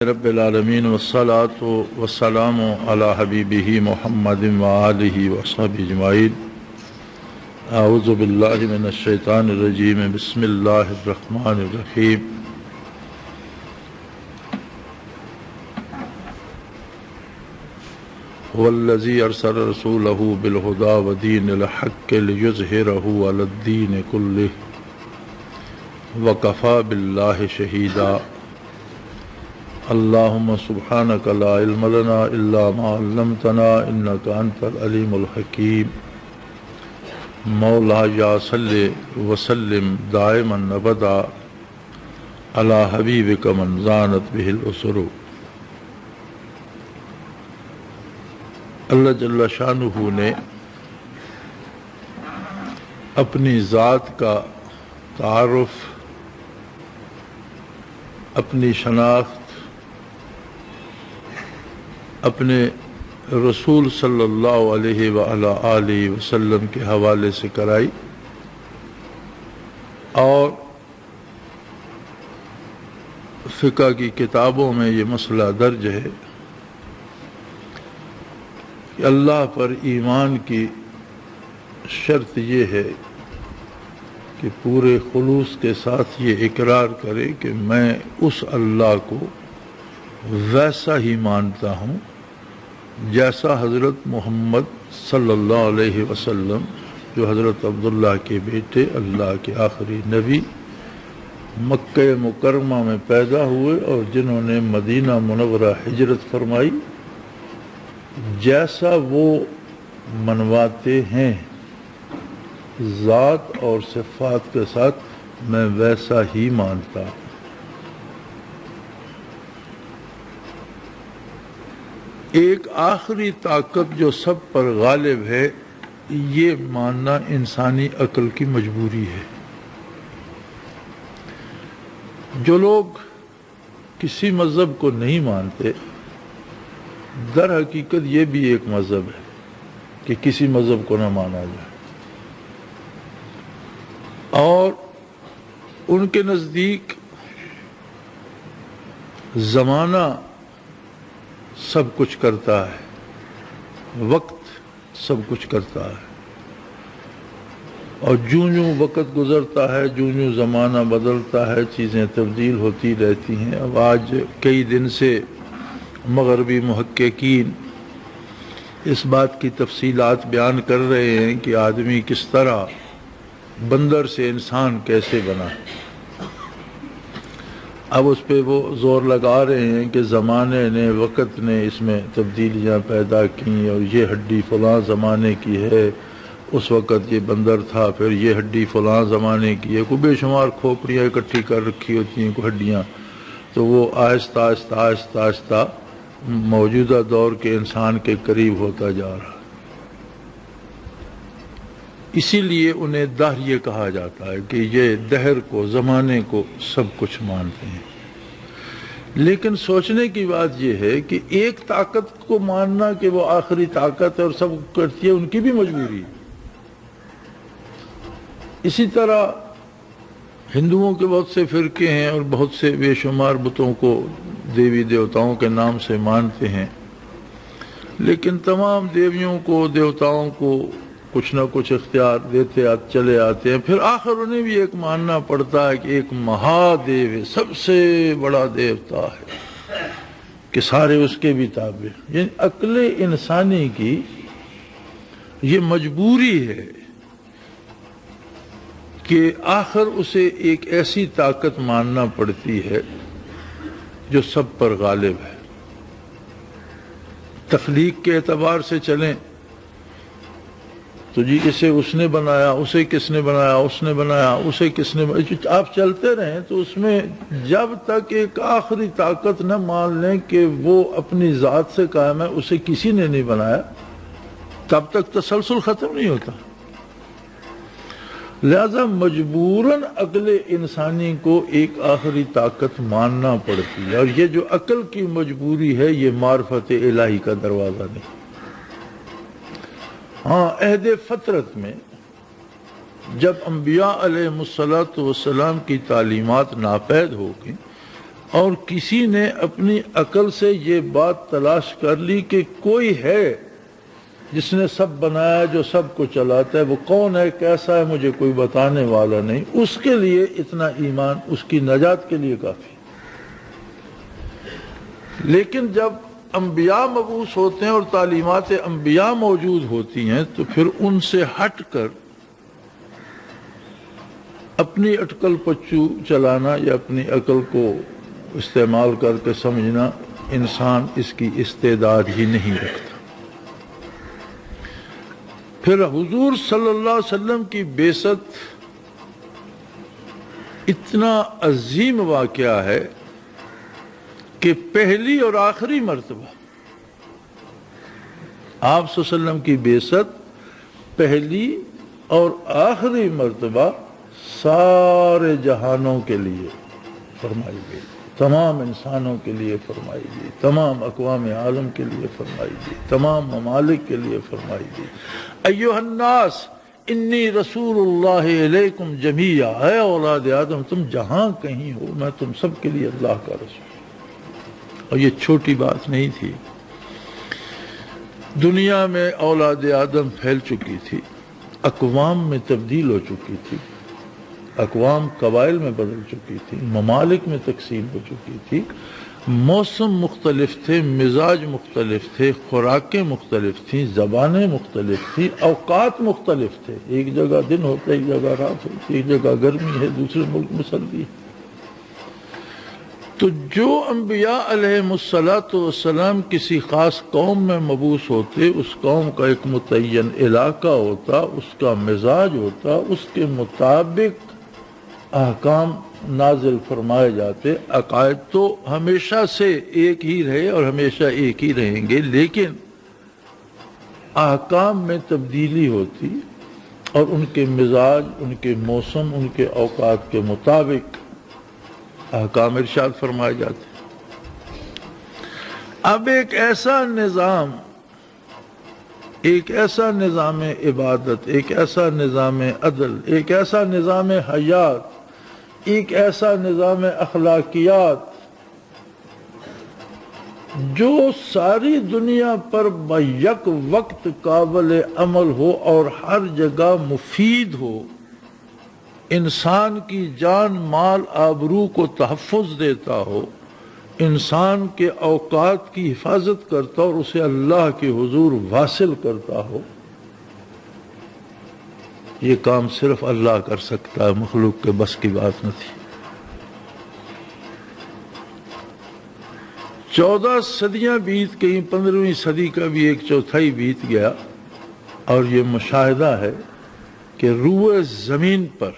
رب العالمین والصلاة والسلام علی حبیبہ محمد وآلہ وصحبہ اجمعین۔ اعوذ باللہ من الشیطان الرجیم، بسم اللہ الرحمن الرحیم۔ والذی ارسل رسولہ بالہدی ودین الحق لیظہرہ علی الدین کلہ وکفی باللہ شہیدا۔ اللہم سبحانک لا علم لنا الا ما علمتنا انک انت العلیم الحکیم۔ مولایا صلی وسلم دائما ابدا علی حبیبک من زانت بہ الاسر۔ اللہ جل شانہ نے اپنی ذات کا تعارف، اپنی شناخت اپنے رسول صلی اللہ علیہ وآلہ وسلم کے حوالے سے کرائی، اور فقہ کی کتابوں میں یہ مسئلہ درج ہے کہ اللہ پر ایمان کی شرط یہ ہے کہ پورے خلوص کے ساتھ یہ اقرار کرے کہ میں اس اللہ کو ویسا ہی مانتا ہوں جیسا حضرت محمد صلی اللہ علیہ وسلم، جو حضرت عبداللہ کے بیٹے، اللہ کے آخری نبی، مکہ مکرمہ میں پیدا ہوئے اور جنہوں نے مدینہ منورہ ہجرت فرمائی، جیسا وہ منواتے ہیں ذات اور صفات کے ساتھ، میں ویسا ہی مانتا ہوں۔ ایک آخری طاقت جو سب پر غالب ہے، یہ ماننا انسانی عقل کی مجبوری ہے۔ جو لوگ کسی مذہب کو نہیں مانتے، در حقیقت یہ بھی ایک مذہب ہے کہ کسی مذہب کو نہ مانا جائے، اور ان کے نزدیک زمانہ سب کچھ کرتا ہے، وقت سب کچھ کرتا ہے، اور جوں وقت گزرتا ہے، جوں زمانہ بدلتا ہے، چیزیں تبدیل ہوتی رہتی ہیں۔ اب آج کئی دن سے مغربی محققین اس بات کی تفصیلات بیان کر رہے ہیں کہ آدمی کس طرح بندر سے انسان کیسے بنا۔ اب اس پہ وہ زور لگا رہے ہیں کہ زمانے نے، وقت نے اس میں تبدیلیاں پیدا کی، اور یہ ہڈی فلاں زمانے کی ہے، اس وقت یہ بندر تھا، پھر یہ ہڈی فلاں زمانے کی ہے۔ کوئی بے شمار کھوپڑیاں اکٹھی کر رکھی ہوتی ہیں، کوئی ہڈیاں، تو وہ آہستہ آہستہ آہستہ آہستہ موجودہ دور کے انسان کے قریب ہوتا جا رہا۔ اسی لیے انہیں دہر یہ کہا جاتا ہے کہ یہ دہر کو، زمانے کو سب کچھ مانتے ہیں۔ لیکن سوچنے کی بات یہ ہے کہ ایک طاقت کو ماننا کہ وہ آخری طاقت ہے اور سب کرتی ہے، ان کی بھی مجبوری ہے۔ اسی طرح ہندوؤں کے بہت سے فرقے ہیں اور بہت سے بے شمار بتوں کو دیوی دیوتاؤں کے نام سے مانتے ہیں، لیکن تمام دیویوں کو، دیوتاؤں کو کچھ نہ کچھ اختیار دیتے چلے آتے ہیں۔ پھر آخر انہیں بھی ایک ماننا پڑتا ہے کہ ایک مہادیو ہے، سب سے بڑا دیوتا ہے، کہ سارے اس کے بھی تابع۔ یعنی عقل انسانی کی یہ مجبوری ہے کہ آخر اسے ایک ایسی طاقت ماننا پڑتی ہے جو سب پر غالب ہے۔ تخلیق کے اعتبار سے چلیں تو جی اسے اس نے بنایا، اسے کس نے بنایا، اس نے بنایا، اسے کس نے بنایا، آپ چلتے رہیں تو اس میں جب تک ایک آخری طاقت نہ مان لیں کہ وہ اپنی ذات سے قائم ہے، اسے کسی نے نہیں بنایا، تب تک تسلسل ختم نہیں ہوتا۔ لہذا مجبوراً عقل انسانی کو ایک آخری طاقت ماننا پڑتی ہے، اور یہ جو عقل کی مجبوری ہے، یہ معرفت الہی کا دروازہ نہیں۔ ہاں، عہد فطرت میں جب انبیاء علیہ الصلوۃ والسلام کی تعلیمات ناپید ہو گئیں، اور کسی نے اپنی عقل سے یہ بات تلاش کر لی کہ کوئی ہے جس نے سب بنایا، جو سب کو چلاتا ہے، وہ کون ہے، کیسا ہے، مجھے کوئی بتانے والا نہیں، اس کے لیے اتنا ایمان اس کی نجات کے لیے کافی۔ لیکن جب انبیاء مبعوث ہوتے ہیں اور تعلیمات انبیاء موجود ہوتی ہیں تو پھر ان سے ہٹ کر اپنی اٹکل پچو چلانا یا اپنی عقل کو استعمال کر کے سمجھنا، انسان اس کی استعداد ہی نہیں رکھتا۔ پھر حضور صلی اللہ علیہ وسلم کی بعثت اتنا عظیم واقعہ ہے کہ پہلی اور آخری مرتبہ آپ صلی اللہ علیہ وسلم کی بعثت پہلی اور آخری مرتبہ سارے جہانوں کے لیے فرمائی گئی، تمام انسانوں کے لیے فرمائی گئی، تمام اقوام عالم کے لیے فرمائی گئی، تمام ممالک کے لیہ فرمائی گئی۔ ایھا الناس انی رسول اللہ علیکم جمیعا، اے اولاد آدم تم جہاں کہیں ہو میں تم سب کے لیے اللہ کا رسول۔ اور یہ چھوٹی بات نہیں تھی، دنیا میں اولاد آدم پھیل چکی تھی، اقوام میں تبدیل ہو چکی تھی، اقوام قبائل میں بدل چکی تھی، ممالک میں تقسیم ہو چکی تھی، موسم مختلف تھے، مزاج مختلف تھے، خوراکیں مختلف تھیں، زبانیں مختلف تھیں، اوقات مختلف تھے، ایک جگہ دن ہوتا ہے، ایک جگہ رات ہوتی ہے، ایک جگہ گرمی ہے، دوسرے ملک میں سردی ہے۔ تو جو انبیاء علیہم السلام کسی خاص قوم میں مبعوث ہوتے، اس قوم کا ایک متعین علاقہ ہوتا، اس کا مزاج ہوتا، اس کے مطابق احکام نازل فرمائے جاتے۔ عقائد تو ہمیشہ سے ایک ہی رہے اور ہمیشہ ایک ہی رہیں گے، لیکن احکام میں تبدیلی ہوتی اور ان کے مزاج، ان کے موسم، ان کے اوقات کے مطابق احکام ارشاد فرمائے جاتے۔ اب ایک ایسا نظام عبادت، ایک ایسا نظام عدل، ایک ایسا نظام حیات، ایک ایسا نظام اخلاقیات جو ساری دنیا پر بیک وقت قابل عمل ہو اور ہر جگہ مفید ہو، انسان کی جان مال آبرو کو تحفظ دیتا ہو، انسان کے اوقات کی حفاظت کرتا اور اسے اللہ کے حضور واصل کرتا ہو، یہ کام صرف اللہ کر سکتا ہے، مخلوق کے بس کی بات نہ تھی۔ 14 صدیاں بیت گئیں، 15ویں صدی کا بھی ایک چوتھائی بیت گیا، اور یہ مشاہدہ ہے کہ روئے زمین پر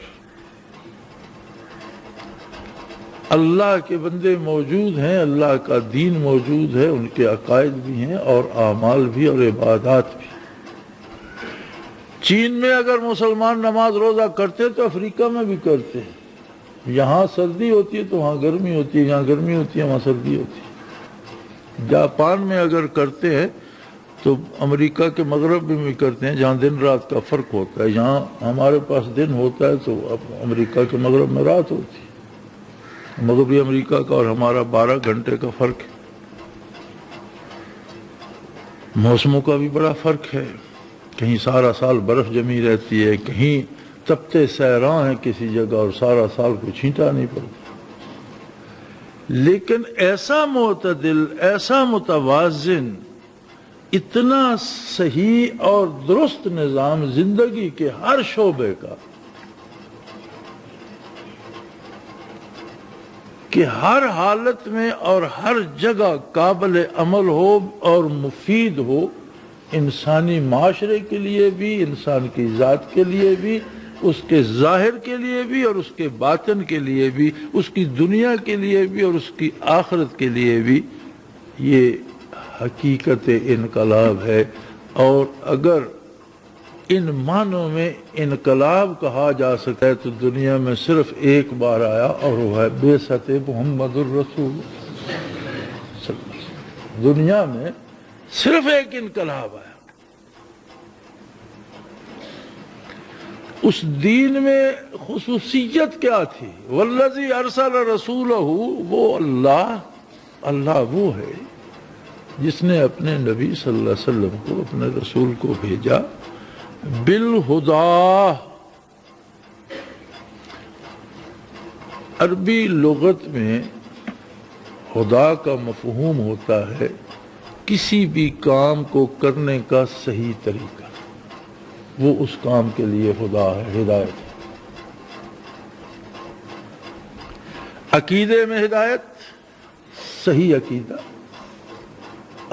اللہ کے بندے موجود ہیں، اللہ کا دین موجود ہے، ان کے عقائد بھی ہیں اور اعمال بھی اور عبادات بھی۔ چین میں اگر مسلمان نماز روزہ کرتے تو افریقہ میں بھی کرتے ہیں، یہاں سردی ہوتی ہے تو وہاں گرمی ہوتی ہے، یہاں گرمی ہوتی ہے وہاں سردی ہوتی ہے۔ جاپان میں اگر کرتے ہیں تو امریکہ کے مغرب میں بھی کرتے ہیں، جہاں دن رات کا فرق ہوتا ہے، یہاں ہمارے پاس دن ہوتا ہے تو اب امریکہ کے مغرب میں رات ہوتی ہے۔ مغربی امریکہ کا اور ہمارا 12 گھنٹے کا فرق ہے۔ موسموں کا بھی بڑا فرق ہے، کہیں سارا سال برف جمی رہتی ہے، کہیں تپتے سیراں ہیں کسی جگہ اور سارا سال کوئی چھینٹا نہیں پڑتا۔ لیکن ایسا معتدل، ایسا متوازن، اتنا صحیح اور درست نظام زندگی کے ہر شعبے کا کہ ہر حالت میں اور ہر جگہ قابل عمل ہو اور مفید ہو، انسانی معاشرے کے لیے بھی، انسان کی ذات کے لیے بھی، اس کے ظاہر کے لیے بھی اور اس کے باطن کے لیے بھی، اس کی دنیا کے لیے بھی اور اس کی آخرت کے لیے بھی، یہ حقیقت انقلاب ہے۔ اور اگر ان معنوں میں انقلاب کہا جا سکتا ہے تو دنیا میں صرف ایک بار آیا اور وہ ہے بعثت محمد الرسول۔ دنیا میں صرف ایک انقلاب آیا۔ اس دین میں خصوصیت کیا تھی؟ والذی ارسل رسولہ، وہ اللہ وہ ہے جس نے اپنے نبی صلی اللہ علیہ وسلم کو، اپنے رسول کو بھیجا بالہدا۔ عربی لغت میں ہدا کا مفہوم ہوتا ہے کسی بھی کام کو کرنے کا صحیح طریقہ، وہ اس کام کے لیے ہدا ہے، ہدایت ہے۔ عقیدے میں ہدایت، صحیح عقیدہ،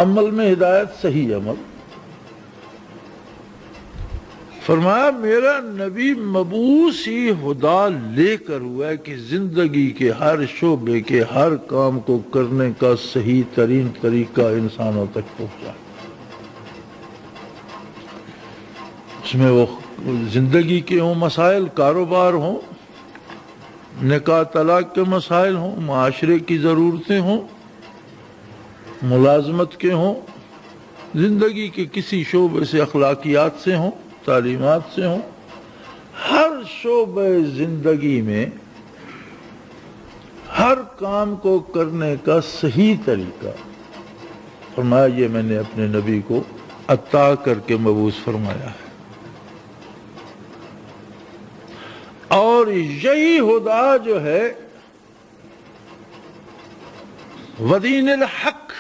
عمل میں ہدایت، صحیح عمل۔ فرمایا میرا نبی مبعوث ہی ہدا لے کر ہوا ہے کہ زندگی کے ہر شعبے کے ہر کام کو کرنے کا صحیح ترین طریقہ انسانوں تک پہنچا۔ اس میں وہ زندگی کے ہوں مسائل، کاروبار ہوں، نکاح طلاق کے مسائل ہوں، معاشرے کی ضرورتیں ہوں، ملازمت کے ہوں، زندگی کے کسی شعبے سے، اخلاقیات سے ہوں، تعلیمات سے ہوں، ہر شعبہ زندگی میں ہر کام کو کرنے کا صحیح طریقہ فرمایا یہ میں نے اپنے نبی کو عطا کر کے مبعوث فرمایا ہے۔ اور یہی ہدا جو ہے ودین الحق،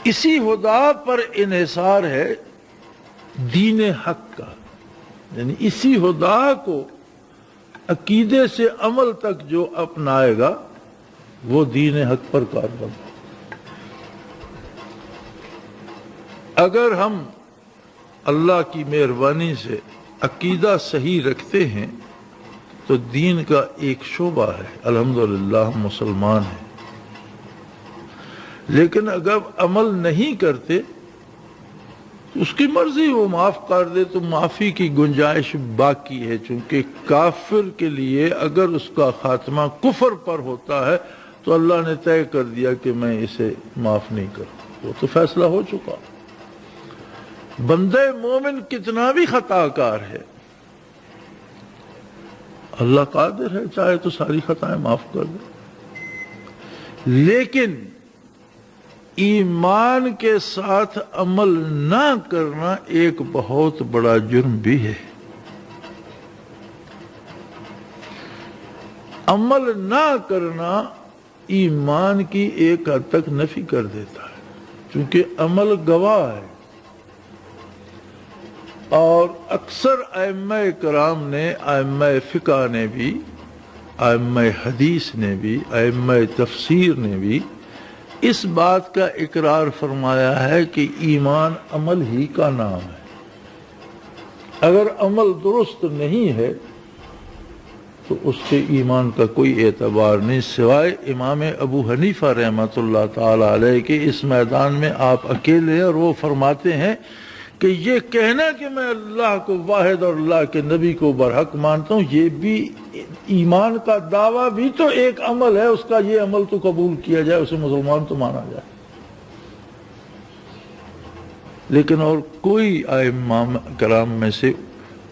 اسی ہدا پر انحصار ہے دین حق کا، یعنی اسی ہدا کو عقیدے سے عمل تک جو اپنائے گا وہ دین حق پر کاربند۔ اگر ہم اللہ کی مہربانی سے عقیدہ صحیح رکھتے ہیں تو دین کا ایک شعبہ ہے، الحمدللہ ہم مسلمان ہیں۔ لیکن اگر عمل نہیں کرتے اس کی مرضی، وہ معاف کر دے تو معافی کی گنجائش باقی ہے، چونکہ کافر کے لیے اگر اس کا خاتمہ کفر پر ہوتا ہے تو اللہ نے طے کر دیا کہ میں اسے معاف نہیں کروں، وہ تو فیصلہ ہو چکا۔ بندہ مومن کتنا بھی خطا کار ہے، اللہ قادر ہے چاہے تو ساری خطائیں معاف کر دے، لیکن ایمان کے ساتھ عمل نہ کرنا ایک بہت بڑا جرم بھی ہے۔ عمل نہ کرنا ایمان کی ایک حد تک نفی کر دیتا ہے، چونکہ عمل گواہ ہے۔ اور اکثر ائمہ کرام نے، ائمہ فقہ نے بھی، ائمہ حدیث نے بھی، ائمہ تفسیر نے بھی اس بات کا اقرار فرمایا ہے کہ ایمان عمل ہی کا نام ہے۔ اگر عمل درست نہیں ہے تو اس کے ایمان کا کوئی اعتبار نہیں، سوائے امام ابو حنیفہ رحمۃ اللہ تعالی علیہ کے اس میدان میں آپ اکیلے ہیں، اور وہ فرماتے ہیں کہ یہ کہنا کہ میں اللہ کو واحد اور اللہ کے نبی کو برحق مانتا ہوں، یہ بھی ایمان کا دعویٰ بھی تو ایک عمل ہے، اس کا یہ عمل تو قبول کیا جائے، اسے مسلمان تو مانا جائے۔ لیکن اور کوئی ائمہ کرام میں سے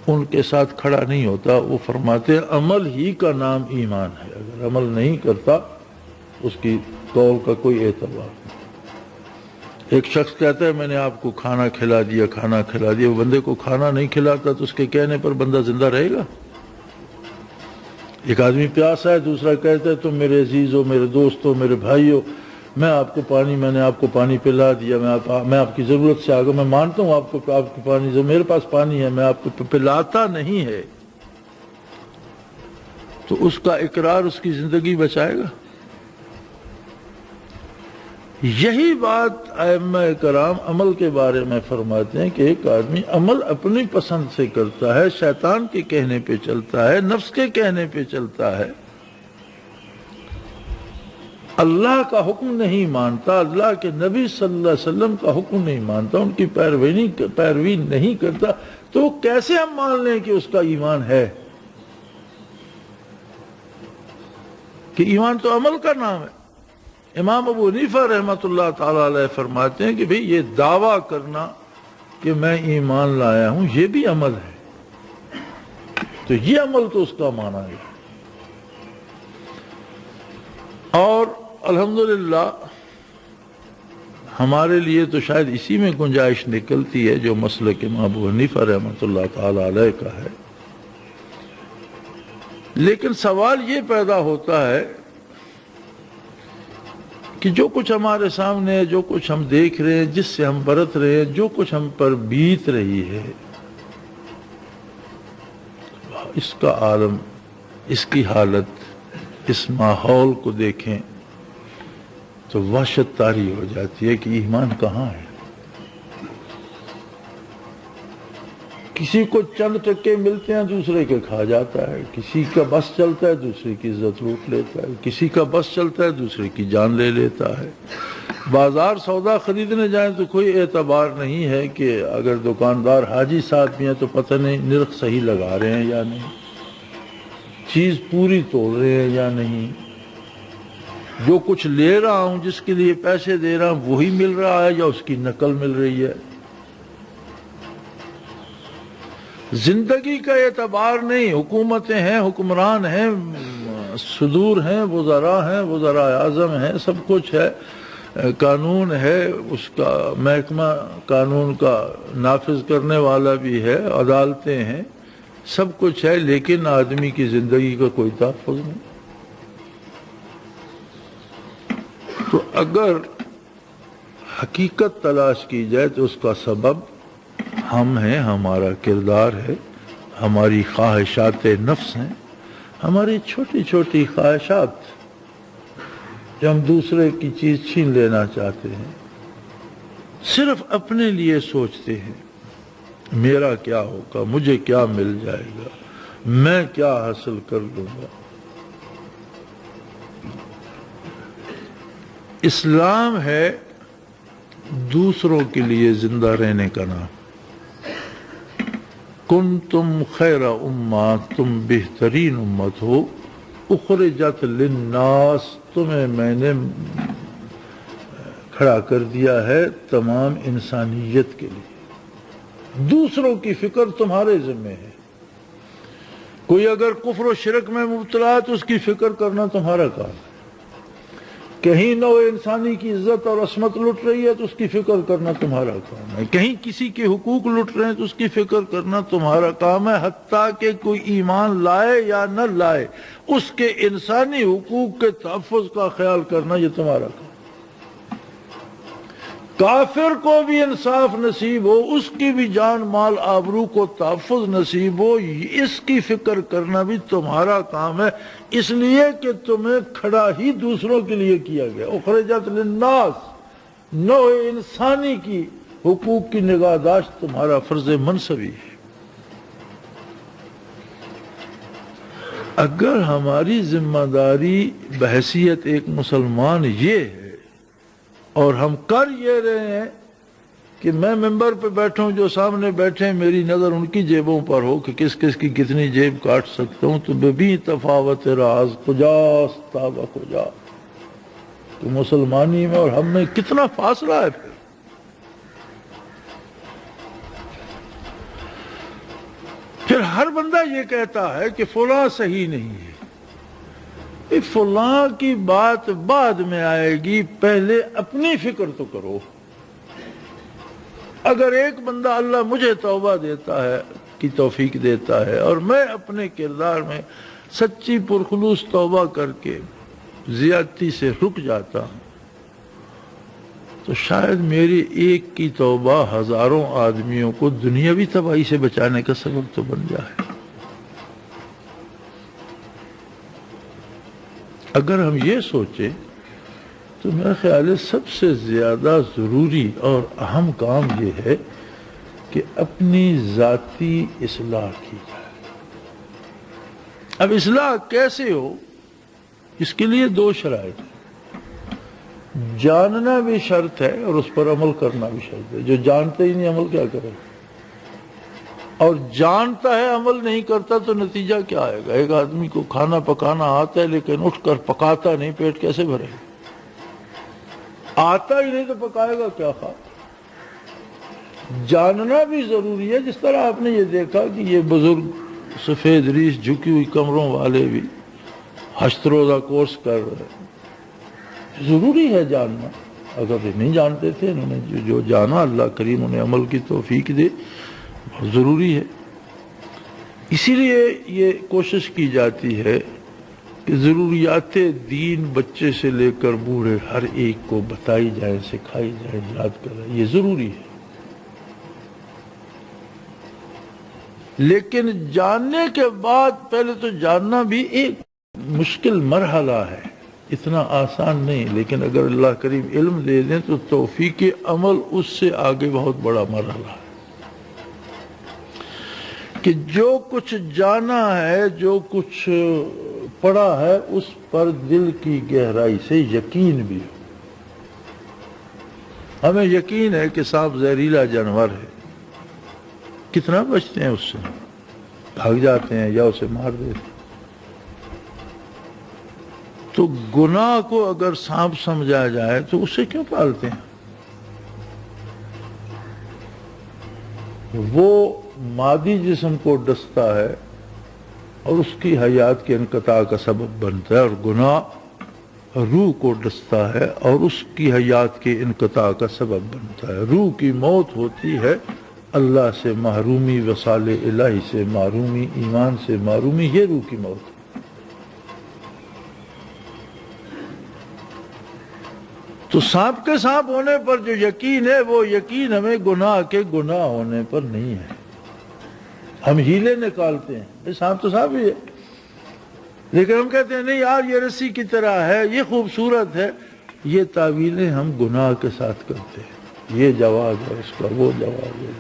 ان کے ساتھ کھڑا نہیں ہوتا، وہ فرماتے ہیں عمل ہی کا نام ایمان ہے، اگر عمل نہیں کرتا اس کی قول کا کوئی اعتبار نہیں۔ ایک شخص کہتا ہے میں نے آپ کو کھانا کھلا دیا، وہ بندے کو کھانا نہیں کھلاتا تو اس کے کہنے پر بندہ زندہ رہے گا؟ ایک آدمی پیاسا ہے، دوسرا کہتا ہے تم میرے عزیز ہو، میرے دوست ہو، میرے بھائی ہو، میں نے آپ کو پانی پلا دیا، میں آپ کی ضرورت سے آگا، میں مانتا ہوں آپ کو پانی، میرے پاس پانی ہے، میں آپ کو پلاتا نہیں ہے، تو اس کا اقرار اس کی زندگی بچائے گا؟ یہی بات ائمہ کرام عمل کے بارے میں فرماتے ہیں کہ ایک آدمی عمل اپنی پسند سے کرتا ہے، شیطان کے کہنے پہ چلتا ہے، نفس کے کہنے پہ چلتا ہے، اللہ کا حکم نہیں مانتا، اللہ کے نبی صلی اللہ علیہ وسلم کا حکم نہیں مانتا، ان کی پیروی نہیں کرتا، تو کیسے ہم مان لیں کہ اس کا ایمان ہے؟ کہ ایمان تو عمل کا نام ہے۔ امام ابو حنیفہ رحمۃ اللہ تعالی علیہ فرماتے ہیں کہ بھئی یہ دعویٰ کرنا کہ میں ایمان لایا ہوں یہ بھی عمل ہے، تو یہ عمل تو اس کا معنی ہے. اور الحمدللہ ہمارے لیے تو شاید اسی میں گنجائش نکلتی ہے جو مسلک امام ابو حنیفہ رحمۃ اللہ تعالی علیہ کا ہے. لیکن سوال یہ پیدا ہوتا ہے کہ جو کچھ ہمارے سامنے ہے، جو کچھ ہم دیکھ رہے ہیں، جس سے ہم برت رہے ہیں، جو کچھ ہم پر بیت رہی ہے، اس کا عالم، اس کی حالت، اس ماحول کو دیکھیں تو وحشت طاری ہو جاتی ہے کہ ایمان کہاں ہے. کسی کو چند ٹکے ملتے ہیں دوسرے کے کھا جاتا ہے، کسی کا بس چلتا ہے دوسرے کی عزت لوٹ لیتا ہے، کسی کا بس چلتا ہے دوسرے کی جان لے لیتا ہے. بازار سودا خریدنے جائیں تو کوئی اعتبار نہیں ہے کہ اگر دکاندار حاجی صاحب بھی ہیں تو پتہ نہیں نرخ صحیح لگا رہے ہیں یا نہیں، چیز پوری تول رہے ہیں یا نہیں، جو کچھ لے رہا ہوں، جس کے لیے پیسے دے رہا ہوں وہی مل رہا ہے یا اس کی نقل مل رہی ہے. زندگی کا اعتبار نہیں. حکومتیں ہیں، حکمران ہیں، صدور ہیں، وزراء ہیں، وزراء اعظم ہیں، سب کچھ ہے، قانون ہے، اس کا محکمہ قانون کا نافذ کرنے والا بھی ہے، عدالتیں ہیں، سب کچھ ہے، لیکن آدمی کی زندگی کا کوئی تحفظ نہیں. تو اگر حقیقت تلاش کی جائے تو اس کا سبب ہم ہیں، ہمارا کردار ہے، ہماری خواہشات نفس ہیں، ہماری چھوٹی چھوٹی خواہشات جو ہم دوسرے کی چیز چھین لینا چاہتے ہیں، صرف اپنے لیے سوچتے ہیں میرا کیا ہوگا، مجھے کیا مل جائے گا، میں کیا حاصل کر لوں گا. اسلام ہے دوسروں کے لیے زندہ رہنے کا نام. کنتم خیر امہ، تم بہترین امت ہو، اخرجت للناس، تمہیں میں نے کھڑا کر دیا ہے تمام انسانیت کے لیے. دوسروں کی فکر تمہارے ذمہ ہے. کوئی اگر کفر و شرک میں مبتلا ہے تو اس کی فکر کرنا تمہارا کام ہے. کہیں نوع انسانی کی عزت اور عصمت لٹ رہی ہے تو اس کی فکر کرنا تمہارا کام ہے. کہیں کسی کے حقوق لٹ رہے ہیں تو اس کی فکر کرنا تمہارا کام ہے. حتیٰ کہ کوئی ایمان لائے یا نہ لائے، اس کے انسانی حقوق کے تحفظ کا خیال کرنا یہ تمہارا کام ہے. کافر کو بھی انصاف نصیب ہو، اس کی بھی جان مال آبرو کو تحفظ نصیب ہو، اس کی فکر کرنا بھی تمہارا کام ہے. اس لیے کہ تمہیں کھڑا ہی دوسروں کے لیے کیا گیا. اخرجت للناس، نوع انسانی کی حقوق کی نگہداشت تمہارا فرض منصبی ہے. اگر ہماری ذمہ داری بحیثیت ایک مسلمان یہ ہے اور ہم کر یہ رہے ہیں کہ میں ممبر پہ بیٹھوں، جو سامنے بیٹھے ہیں میری نظر ان کی جیبوں پر ہو کہ کس کس کی کتنی جیب کاٹ سکتا ہوں، تو بے تفاوت راز کجاست تابہ کجا، تو مسلمانی میں اور ہم میں کتنا فاصلہ ہے. پھر ہر بندہ یہ کہتا ہے کہ فلاں صحیح نہیں ہے. فلاں کی بات بعد میں آئے گی، پہلے اپنی فکر تو کرو. اگر ایک بندہ اللہ مجھے توبہ دیتا ہے کی توفیق دیتا ہے اور میں اپنے کردار میں سچی پرخلوص توبہ کر کے زیادتی سے رک جاتا ہوں، تو شاید میری ایک کی توبہ ہزاروں آدمیوں کو دنیاوی تباہی سے بچانے کا سبب تو بن جائے. اگر ہم یہ سوچیں تو میرا خیال ہے سب سے زیادہ ضروری اور اہم کام یہ ہے کہ اپنی ذاتی اصلاح کی جائے. اب اصلاح کیسے ہو، اس کے لیے دو شرائط ہیں. جاننا بھی شرط ہے اور اس پر عمل کرنا بھی شرط ہے. جو جانتا ہی نہیں عمل کیا کرے، اور جانتا ہے عمل نہیں کرتا تو نتیجہ کیا آئے گا. ایک آدمی کو کھانا پکانا آتا ہے لیکن اٹھ کر پکاتا نہیں، پیٹ کیسے بھرے گا؟ آتا ہی نہیں تو پکائے گا کیا کھا. جاننا بھی ضروری ہے. جس طرح آپ نے یہ دیکھا کہ یہ بزرگ سفید ریش جھکی ہوئی کمروں والے بھی 8 روزہ کورس کر رہے ہیں. ضروری ہے جاننا. اگر یہ نہیں جانتے تھے، انہوں نے جو جانا، اللہ کریم انہیں عمل کی توفیق دے. بہت ضروری ہے. اسی لیے یہ کوشش کی جاتی ہے کہ ضروریات دین بچے سے لے کر بوڑھے ہر ایک کو بتائی جائیں، سکھائی جائیں، یاد کریں. یہ ضروری ہے. لیکن جاننے کے بعد پہلے تو جاننا بھی ایک مشکل مرحلہ ہے، اتنا آسان نہیں. لیکن اگر اللہ کریم علم دے دیں تو توفیق عمل اس سے آگے بہت بڑا مرحلہ ہے کہ جو کچھ جانا ہے، جو کچھ پڑھا ہے، اس پر دل کی گہرائی سے یقین بھی ہو. ہمیں یقین ہے کہ سانپ زہریلا جانور ہے، کتنا بچتے ہیں اس سے؟ بھاگ جاتے ہیں یا اسے مار دیتے ہیں. تو گناہ کو اگر سانپ سمجھا جائے تو اسے کیوں پالتے ہیں؟ وہ مادی جسم کو ڈستا ہے اور اس کی حیات کے انقطاع کا سبب بنتا ہے، اور گناہ روح کو ڈستا ہے اور اس کی حیات کے انقطاع کا سبب بنتا ہے. روح کی موت ہوتی ہے اللہ سے محرومی، وصال الہی سے محرومی، ایمان سے محرومی. یہ روح کی موت ہے. تو سانپ کے سانپ ہونے پر جو یقین ہے، وہ یقین ہمیں گناہ کے گناہ ہونے پر نہیں ہے. ہم ہیلے نکالتے ہیں، سانپ تو سانپ ہی ہے، لیکن ہم کہتے ہیں نہیں یار یہ رسی کی طرح ہے، یہ خوبصورت ہے. یہ تعویلیں ہم گناہ کے ساتھ کرتے ہیں. یہ جواز ہے اس کا، وہ جواز ہے.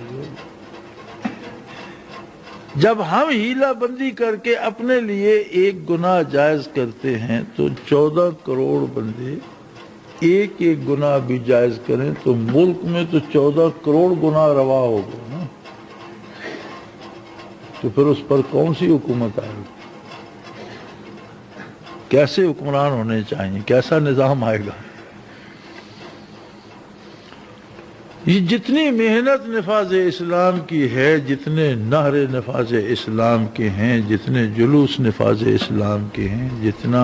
جب ہم ہیلا بندی کر کے اپنے لیے ایک گناہ جائز کرتے ہیں تو 14 کروڑ بندے ایک ایک گناہ بھی جائز کریں تو ملک میں تو 14 کروڑ گناہ روا ہو گئے نا. تو پھر اس پر کون سی حکومت آئے گی؟ کیسے حکمران ہونے چاہیے؟ کیسا نظام آئے گا؟ یہ جتنی محنت نفاذ اسلام کی ہے، جتنے نہر نفاذ اسلام کے ہیں، جتنے جلوس نفاذ اسلام کے ہیں، جتنا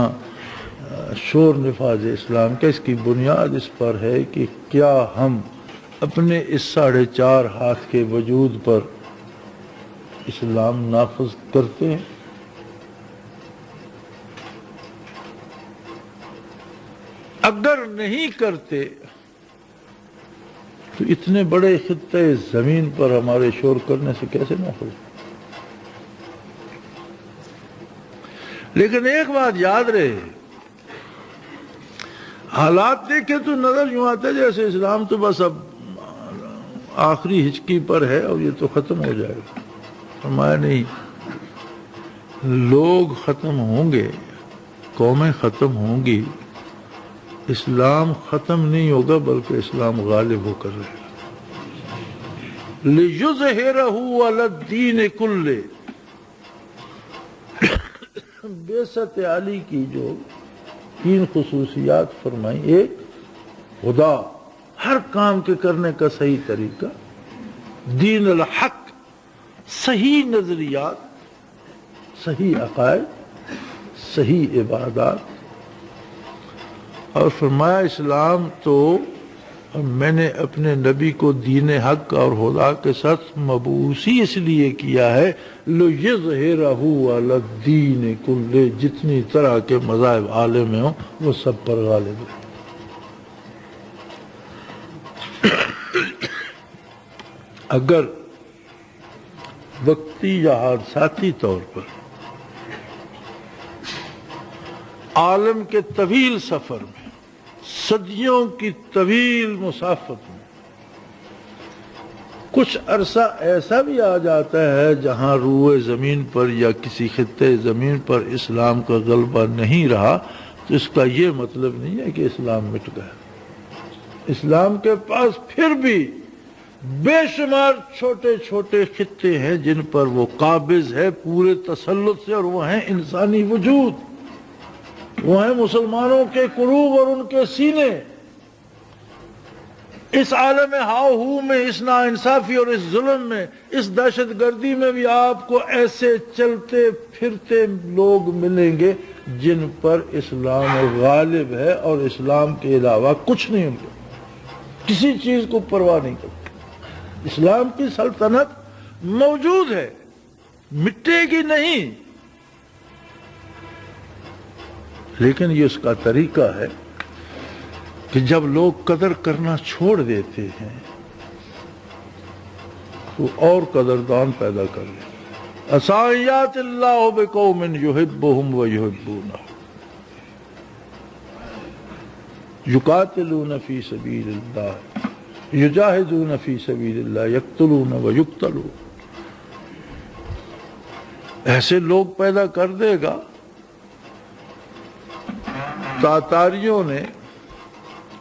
شور نفاذ اسلام کا، اس کی بنیاد اس پر ہے کہ کیا ہم اپنے اس 4.5 ہاتھ کے وجود پر اسلام نافذ کرتے ہیں؟ اگر نہیں کرتے تو اتنے بڑے خطے زمین پر ہمارے شور کرنے سے کیسے نافذ؟ لیکن ایک بات یاد رہے، حالات دیکھیں تو نظر یوں آتا ہے جیسے اسلام تو بس اب آخری ہچکی پر ہے اور یہ تو ختم ہو جائے گا. فرمایا نہیں، لوگ ختم ہوں گے، قومیں ختم ہوں گی، اسلام ختم نہیں ہوگا بلکہ اسلام غالب ہو کر رہے گا. لِيُظْهِرَهُ عَلَى الدِّينِ كُلِّهِ. بعثت علی کی جو 3 خصوصیات فرمائی، ایک خدا، ہر کام کے کرنے کا صحیح طریقہ، دین الحق، صحیح نظریات، صحیح عقائد، صحیح عبادات. اور فرمایا اسلام تو میں نے اپنے نبی کو دین حق اور خدا کے ساتھ مبعوثی اس لیے کیا ہے لِيُظْهِرَهُ عَلَى الدِّينِ كُلِّهِ، جتنی طرح کے مذاہب عالم میں ہوں وہ سب پر غالب ہے. اگر وقتی یا حادثاتی طور پر عالم کے طویل سفر میں، صدیوں کی طویل مسافت میں کچھ عرصہ ایسا بھی آ جاتا ہے جہاں روئے زمین پر یا کسی خطے زمین پر اسلام کا غلبہ نہیں رہا، تو اس کا یہ مطلب نہیں ہے کہ اسلام مٹ گیا. اسلام کے پاس پھر بھی بے شمار چھوٹے چھوٹے خطے ہیں جن پر وہ قابض ہے پورے تسلط سے، اور وہ ہیں انسانی وجود، وہ ہیں مسلمانوں کے قلوب اور ان کے سینے. اس عالم ہاؤ ہو میں، اس ناانصافی اور اس ظلم میں، اس دہشت گردی میں بھی آپ کو ایسے چلتے پھرتے لوگ ملیں گے جن پر اسلام غالب ہے اور اسلام کے علاوہ کچھ نہیں، ان کو کسی چیز کو پرواہ نہیں کرتے۔ اسلام کی سلطنت موجود ہے، مٹے گی نہیں، لیکن یہ اس کا طریقہ ہے کہ جب لوگ قدر کرنا چھوڑ دیتے ہیں تو اور قدردان پیدا کر لیں۔ عَسَىٰ اللَّهُ بِقَوْمٍ يُحِبُّهُمْ وَيُحِبُّونَهُ يُقَاتِلُونَ فِي سَبِيلِ اللَّهِ يُجَاهِدُونَ فِي سَبِيلِ اللَّهِ يَقْتُلُونَ وَيُقْتَلُونَ۔ ایسے لوگ پیدا کر دے گا۔ تاتاریوں نے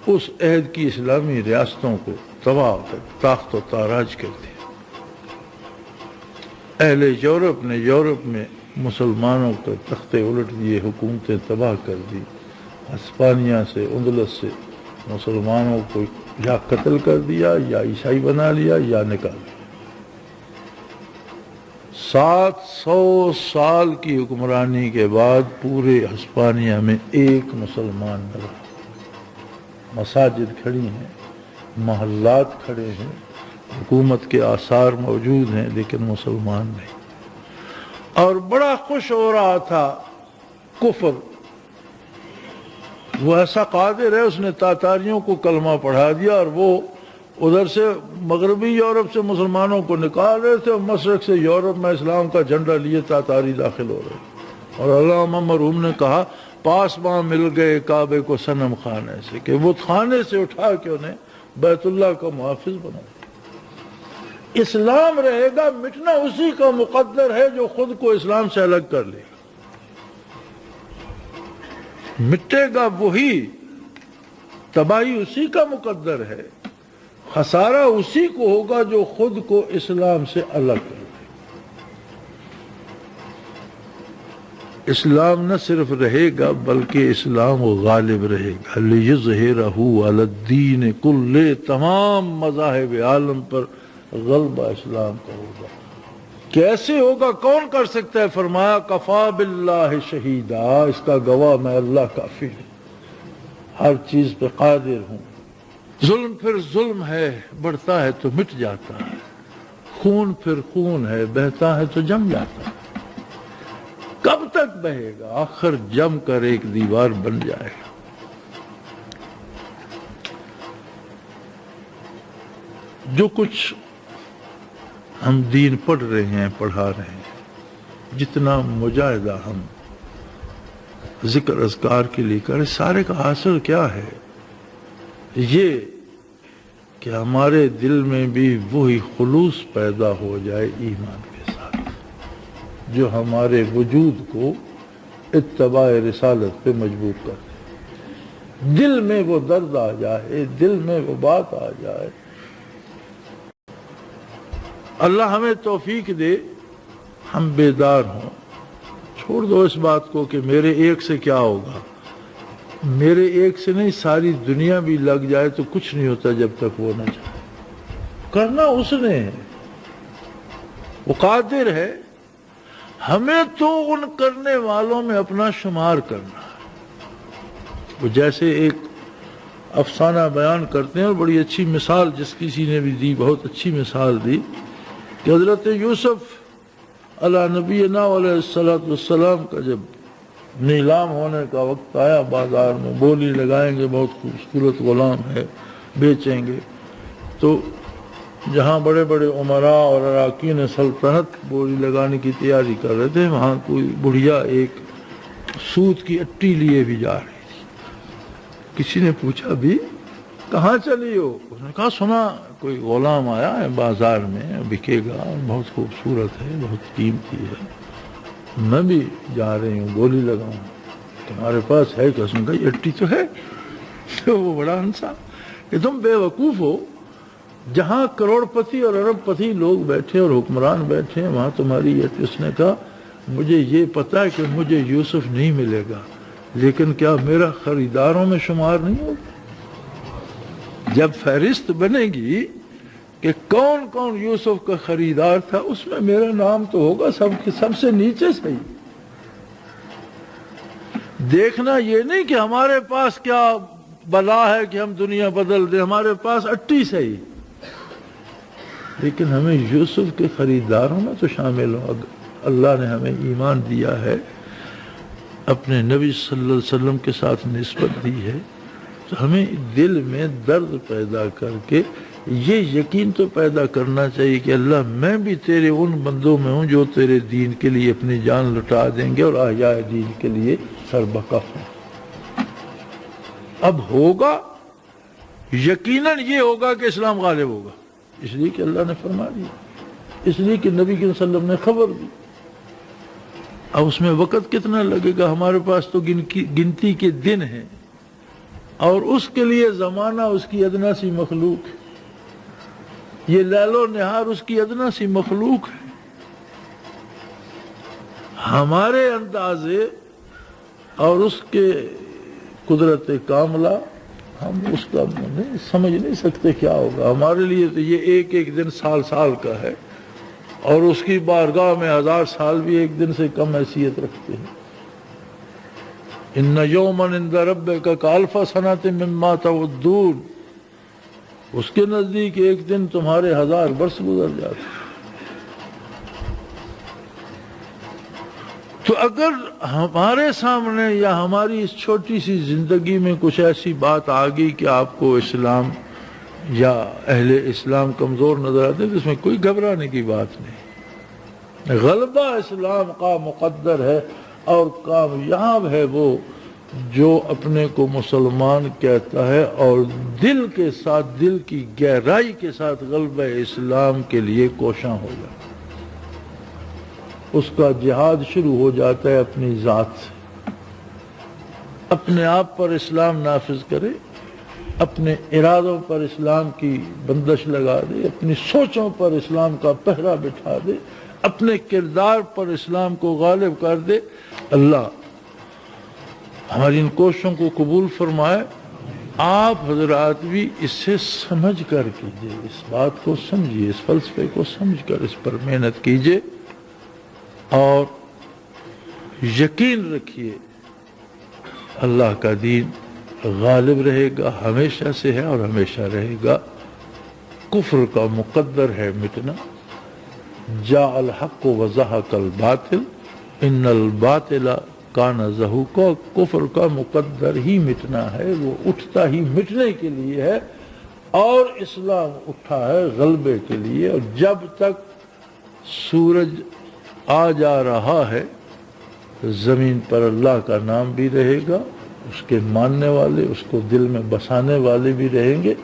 اس عہد کی اسلامی ریاستوں کو تباہ تاخت و تاراج کر دیا۔ اہل یورپ نے یورپ میں مسلمانوں کے تختے الٹ دیے، حکومتیں تباہ کر دی۔ ہسپانیہ سے، اندلس سے مسلمانوں کو یا قتل کر دیا یا عیسائی بنا لیا یا نکال دیا۔ 700 سال کی حکمرانی کے بعد پورے ہسپانیہ میں ایک مسلمان نہ رہا۔ مساجد کھڑی ہیں، محلات کھڑے ہیں، حکومت کے آثار موجود ہیں، لیکن مسلمان نہیں۔ اور بڑا خوش ہو رہا تھا کفر، وہ ایسا قادر ہے، اس نے تاتاریوں کو کلمہ پڑھا دیا اور وہ ادھر سے مغربی یورپ سے مسلمانوں کو نکال رہے تھے اور مشرق سے یورپ میں اسلام کا جھنڈا لیے تاتاری داخل ہو رہے۔ اور علامہ مرحوم نے کہا پاسباں مل گئے کعبے کو صنم خانے سے، کہ وہ خانے سے اٹھا کے انہیں بیت اللہ کا محافظ بنا۔ اسلام رہے گا، مٹنا اسی کا مقدر ہے جو خود کو اسلام سے الگ کر لے گا۔ مٹے گا وہی، تباہی اسی کا مقدر ہے، خسارہ اسی کو ہوگا جو خود کو اسلام سے الگ کر لے۔ اسلام نہ صرف رہے گا بلکہ اسلام غالب رہے گا۔ لِيُظْهِرَهُ عَلَى الدِّينِ كُلِّهِ، تمام مذاہب عالم پر غلبہ اسلام کا ہوگا۔ کیسے ہوگا، کون کر سکتا ہے؟ فرمایا کفا باللہ شہیدا، اس کا گواہ میں اللہ کافی ہوں، ہر چیز پہ قادر ہوں۔ ظلم پھر ظلم ہے، بڑھتا ہے تو مٹ جاتا ہے، خون پھر خون ہے، بہتا ہے تو جم جاتا ہے۔ کب تک بہے گا؟ آخر جم کر ایک دیوار بن جائے گا۔ جو کچھ ہم دین پڑھ رہے ہیں، پڑھا رہے ہیں، جتنا مجاہدہ ہم ذکر اذکار کے لیے کریں، سارے کا حاصل کیا ہے؟ یہ کہ ہمارے دل میں بھی وہی خلوص پیدا ہو جائے ایمان کے ساتھ، جو ہمارے وجود کو اتباع رسالت پہ مجبور کر دے۔ دل میں وہ درد آ جائے، دل میں وہ بات آ جائے۔ اللہ ہمیں توفیق دے، ہم بیدار ہوں۔ چھوڑ دو اس بات کو کہ میرے ایک سے کیا ہوگا، میرے ایک سے نہیں، ساری دنیا بھی لگ جائے تو کچھ نہیں ہوتا جب تک وہ نہ جائے۔ کرنا اس نے ہے، وہ قادر ہے، ہمیں تو ان کرنے والوں میں اپنا شمار کرنا ہے۔ وہ جیسے ایک افسانہ بیان کرتے ہیں، اور بڑی اچھی مثال جس کسی نے بھی دی، بہت اچھی مثال دی، کہ حضرت یوسف علیہ نبینا علیہ السلام کا جب نیلام ہونے کا وقت آیا، بازار میں بولی لگائیں گے، بہت خوبصورت غلام ہے، بیچیں گے، تو جہاں بڑے بڑے عمراء اور اراکین سلطنت بولی لگانے کی تیاری کر رہے تھے، وہاں کوئی بڑھیا ایک سوت کی اٹی لیے بھی جا رہی تھی۔ کسی نے پوچھا بھی کہاں چلی ہو؟ اس نے کہا سنا کوئی غلام آیا ہے بازار میں، بکے گا، بہت خوبصورت ہے، بہت قیمتی ہے، میں بھی جا رہی ہوں بولی لگاؤں، تمہارے پاس ہے کہ؟ اس نے کہا یہ اٹی تو ہے۔ تو وہ بڑا ہنسا کہ تم بے وقوف ہو، جہاں کروڑ پتی اور ارب پتی لوگ بیٹھے اور حکمران بیٹھے ہیں وہاں تمہاری یہ۔ اس نے کہا مجھے یہ پتا ہے کہ مجھے یوسف نہیں ملے گا، لیکن کیا میرا خریداروں میں شمار نہیں ہوگا؟ جب فہرست بنے گی کہ کون کون یوسف کا خریدار تھا، اس میں میرا نام تو ہوگا سب سے نیچے سے ہی۔ دیکھنا یہ نہیں کہ ہمارے پاس کیا بلا ہے کہ ہم دنیا بدل دیں، ہمارے پاس اٹی سے ہی، لیکن ہمیں یوسف کے خریداروں میں تو شامل ہو۔ اللہ نے ہمیں ایمان دیا ہے، اپنے نبی صلی اللہ علیہ وسلم کے ساتھ نسبت دی ہے، تو ہمیں دل میں درد پیدا کر کے یہ یقین تو پیدا کرنا چاہیے کہ اللہ میں بھی تیرے ان بندوں میں ہوں جو تیرے دین کے لیے اپنی جان لٹا دیں گے اور احیاء دین کے لیے سربکف ہیں۔ اب ہوگا، یقیناً یہ ہوگا کہ اسلام غالب ہوگا، اس لیے کہ اللہ نے فرما دیا، اس لیے کہ نبی صلی اللہ علیہ وسلم نے خبر دی۔ اب اس میں وقت کتنا لگے گا؟ ہمارے پاس تو گنتی کے دن ہیں، اور اس کے لیے زمانہ اس کی ادنا سی مخلوق ہے، یہ لیل و نہار اس کی ادنا سی مخلوق ہے۔ ہمارے اندازے اور اس کے قدرت کاملہ ہم اس کا سمجھ نہیں سکتے کیا ہوگا۔ ہمارے لیے تو یہ ایک ایک دن سال سال کا ہے، اور اس کی بارگاہ میں 1000 سال بھی ایک دن سے کم حیثیت رکھتے ہیں۔ ان یوما عند ربک کالف سنۃ مما تعدون، اس کے نزدیک ایک دن تمہارے 1000 برس گزر جاتے ہیں۔ تو اگر ہمارے سامنے یا ہماری اس چھوٹی سی زندگی میں کچھ ایسی بات آ گئی کہ آپ کو اسلام یا اہل اسلام کمزور نظر آتے ہیں، تو اس میں کوئی گھبرانے کی بات نہیں۔ غلبہ اسلام کا مقدر ہے، اور کامیاب ہے وہ جو اپنے کو مسلمان کہتا ہے اور دل کے ساتھ، دل کی گہرائی کے ساتھ غلبہ اسلام کے لیے کوشاں ہو جائے۔ اس کا جہاد شروع ہو جاتا ہے اپنی ذات سے، اپنے آپ پر اسلام نافذ کرے، اپنے ارادوں پر اسلام کی بندش لگا دے، اپنی سوچوں پر اسلام کا پہرا بٹھا دے، اپنے کردار پر اسلام کو غالب کر دے۔ اللہ ہماری ان کوششوں کو قبول فرمائے۔ آپ حضرات بھی اس سے سمجھ کر کیجئے، اس بات کو سمجھیے، اس فلسفے کو سمجھ کر اس پر محنت کیجئے، اور یقین رکھیے اللہ کا دین غالب رہے گا، ہمیشہ سے ہے اور ہمیشہ رہے گا۔ کفر کا مقدر ہے مٹنا، جاء الحق وزہق الباطل ان الباطل کان زہوقا، کفر کا مقدر ہی مٹنا ہے، وہ اٹھتا ہی مٹنے کے لیے ہے، اور اسلام اٹھا ہے غلبے کے لیے۔ اور جب تک سورج آ جا رہا ہے زمین پر اللہ کا نام بھی رہے گا، اس کے ماننے والے، اس کو دل میں بسانے والے بھی رہیں گے۔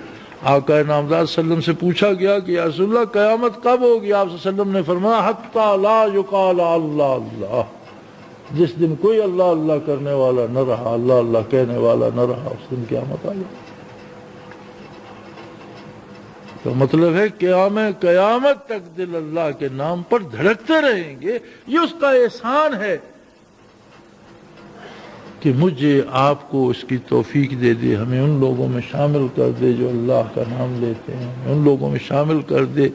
آقا نامدار صلی اللہ علیہ وسلم سے پوچھا گیا کہ یا رسول اللہ قیامت کب ہوگی؟ آپ صلی اللہ علیہ وسلم نے فرمایا حتی لا یقال اللہ اللہ، جس دن کوئی اللہ اللہ کرنے والا نہ رہا، اللہ اللہ کہنے والا نہ رہا، اس دن قیامت آ جائے۔ تو مطلب ہے قیامت تک دل اللہ کے نام پر دھڑکتے رہیں گے۔ یہ اس کا احسان ہے کہ مجھے آپ کو اس کی توفیق دے دے، ہمیں ان لوگوں میں شامل کر دے جو اللہ کا نام لیتے ہیں، ہمیں ان لوگوں میں شامل کر دے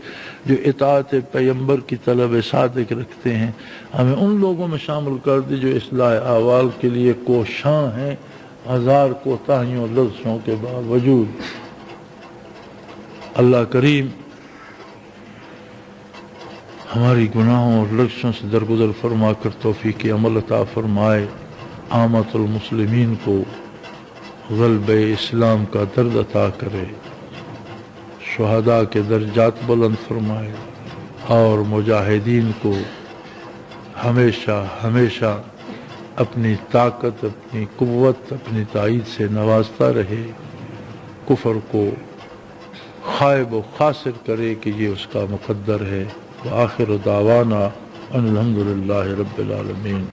جو اطاعت پیغمبر کی طلب صادق رکھتے ہیں، ہمیں ان لوگوں میں شامل کر دے جو اصلاح احوال کے لیے کوشاں ہیں 1000 کوتاہیوں لفظوں کے باوجود۔ اللہ کریم ہماری گناہوں اور لغزشوں سے درگزر فرما کر توفیق عمل عطا فرمائے، عامت المسلمین کو غلبہ اسلام کا درد عطا کرے، شہداء کے درجات بلند فرمائے، اور مجاہدین کو ہمیشہ ہمیشہ اپنی طاقت، اپنی قوت، اپنی تائید سے نوازتا رہے، کفر کو خائب و خاسر کرے کہ یہ اس کا مقدر ہے۔ وآخر دعوانا ان الحمدللہ رب العالمین۔